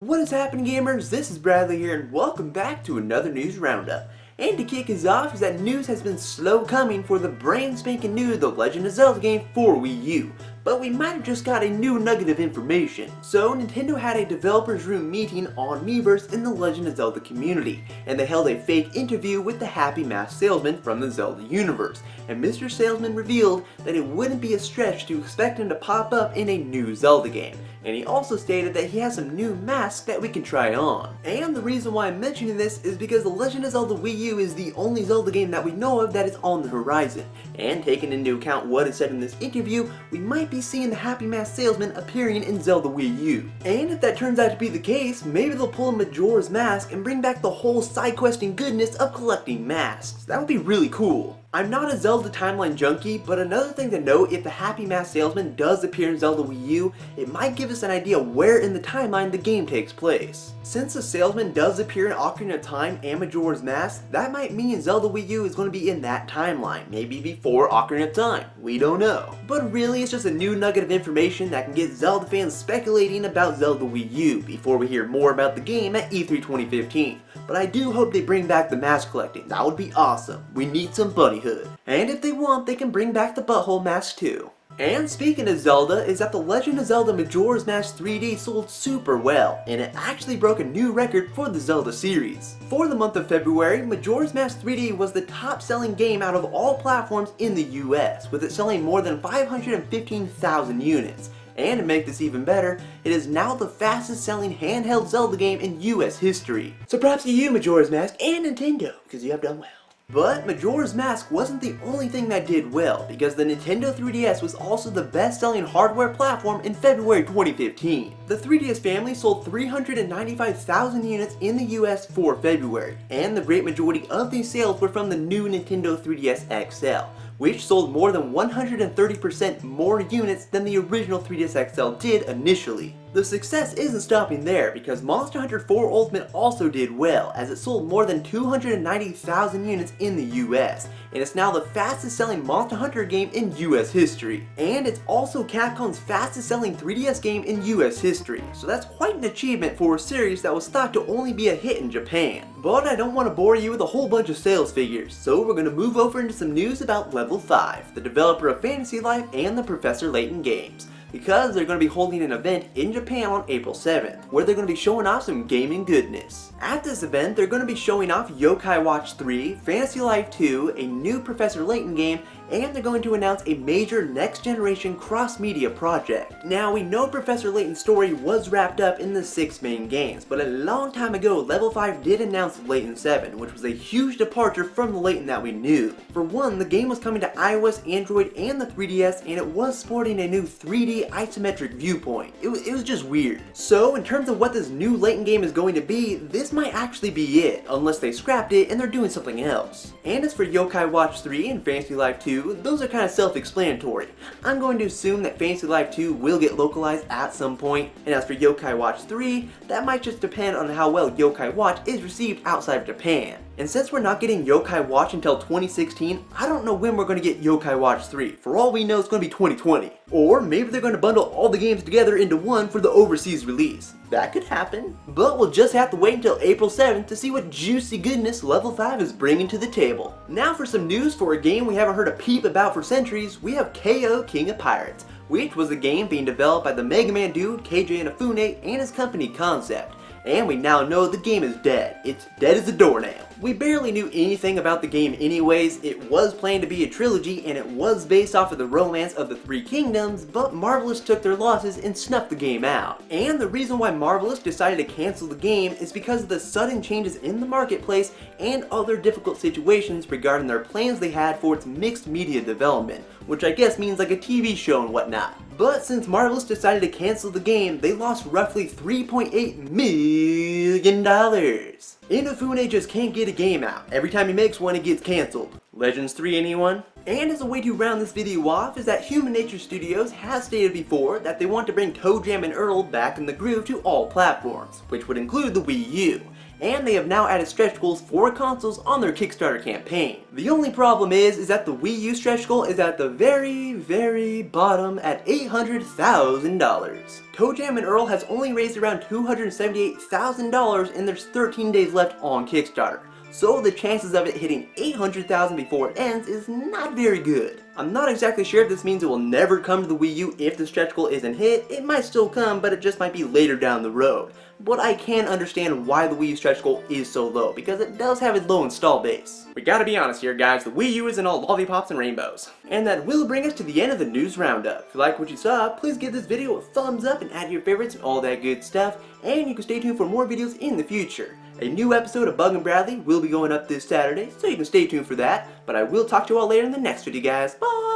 What is happening, gamers? This is Bradley here, and welcome back to another news roundup. And to kick us off is that news has been slow coming for the brand spanking new The Legend of Zelda game for Wii U, but we might have just got a new nugget of information. So Nintendo had a developers room meeting on Miiverse in the Legend of Zelda community, and they held a fake interview with the happy masked salesman from the Zelda universe, and Mr. Salesman revealed that it wouldn't be a stretch to expect him to pop up in a new Zelda game. And he also stated that he has some new masks that we can try on. And the reason why I'm mentioning this is because The Legend of Zelda Wii U is the only Zelda game that we know of that is on the horizon. And taking into account what is said in this interview, we might be seeing the happy masked salesman appearing in Zelda Wii U. And if that turns out to be the case, maybe they'll pull a Majora's Mask and bring back the whole side questing goodness of collecting masks. That would be really cool. I'm not a Zelda timeline junkie, but another thing to note, if the happy masked salesman does appear in Zelda Wii U, it might give us an idea where in the timeline the game takes place. Since the salesman does appear in Ocarina of Time and Majora's Mask, that might mean Zelda Wii U is going to be in that timeline, maybe before Ocarina of Time, we don't know. But really, it's just a new nugget of information that can get Zelda fans speculating about Zelda Wii U before we hear more about the game at E3 2015. But I do hope they bring back the mask collecting. That would be awesome. We need some bunnyhood. And if they want, they can bring back the butthole mask too. And speaking of Zelda, is that The Legend of Zelda Majora's Mask 3D sold super well, and it actually broke a new record for the Zelda series. For the month of February, Majora's Mask 3D was the top selling game out of all platforms in the US, with it selling more than 515,000 units. And to make this even better, it is now the fastest selling handheld Zelda game in US history. So props to you, Majora's Mask, and Nintendo, because you have done well. But Majora's Mask wasn't the only thing that did well, because the Nintendo 3DS was also the best-selling hardware platform in February 2015. The 3DS family sold 395,000 units in the US for February, and the great majority of these sales were from the new Nintendo 3DS XL, which sold more than 130% more units than the original 3DS XL did initially. The success isn't stopping there, because Monster Hunter 4 Ultimate also did well, as it sold more than 290,000 units in the US, and it's now the fastest selling Monster Hunter game in US history. And it's also Capcom's fastest selling 3DS game in US history, so that's quite an achievement for a series that was thought to only be a hit in Japan. But I don't want to bore you with a whole bunch of sales figures, so we're going to move over into some news about Level 5, the developer of Fantasy Life and the Professor Layton games, because they're going to be holding an event in Japan on April 7th, where they're going to be showing off some gaming goodness. At this event, they're going to be showing off Yokai Watch 3, Fantasy Life 2, a new Professor Layton game, and they're going to announce a major next-generation cross-media project. Now, we know Professor Layton's story was wrapped up in the 6 main games, but a long time ago, Level 5 did announce Layton 7, which was a huge departure from the Layton that we knew. For one, the game was coming to iOS, Android, and the 3DS, and it was sporting a new 3D isometric viewpoint. It was just weird. So, in terms of what this new Layton game is going to be, this might actually be it, unless they scrapped it and they're doing something else. And as for Yokai Watch 3 and Fantasy Life 2, those are kind of self-explanatory. I'm going to assume that Fantasy Life 2 will get localized at some point, and as for Yokai Watch 3, that might just depend on how well Yokai Watch is received outside of Japan. And since we're not getting Yokai Watch until 2016, I don't know when we're going to get Yokai Watch 3. For all we know, it's going to be 2020. Or maybe they're going to bundle all the games together into one for the overseas release. That could happen. But we'll just have to wait until April 7th to see what juicy goodness Level 5 is bringing to the table. Now for some news for a game we haven't heard a peep about for centuries, we have KO King of Pirates, which was a game being developed by the Mega Man dude KJ Inafune and his company Concept. And we now know the game is dead. It's dead as a doornail. We barely knew anything about the game anyways. It was planned to be a trilogy, and it was based off of the romance of the Three Kingdoms, but Marvelous took their losses and snuffed the game out. And the reason why Marvelous decided to cancel the game is because of the sudden changes in the marketplace and other difficult situations regarding their plans they had for its mixed media development, which I guess means like a TV show and whatnot. But since Marvelous decided to cancel the game, they lost roughly $3.8 million. Inafune just can't get a game out. Every time he makes one, it gets canceled. Legends 3, anyone? And as a way to round this video off is that Human Nature Studios has stated before that they want to bring ToeJam and Earl back in the groove to all platforms, which would include the Wii U. And they have now added stretch goals for consoles on their Kickstarter campaign. The only problem is that the Wii U stretch goal is at the very bottom at $800,000. ToeJam and Earl has only raised around $278,000 and there's 13 days left on Kickstarter. So the chances of it hitting $800,000 before it ends is not very good. I'm not exactly sure if this means it will never come to the Wii U if the stretch goal isn't hit. It might still come, but it just might be later down the road. But I can understand why the Wii U stretch goal is so low, because it does have a low install base. We gotta be honest here guys, the Wii U isn't all lollipops and rainbows. And that will bring us to the end of the news roundup. If you like what you saw, please give this video a thumbs up and add your favorites and all that good stuff. And you can stay tuned for more videos in the future. A new episode of Bug and Bradley will be going up this Saturday, so you can stay tuned for that. But I will talk to you all later in the next video guys. Bye!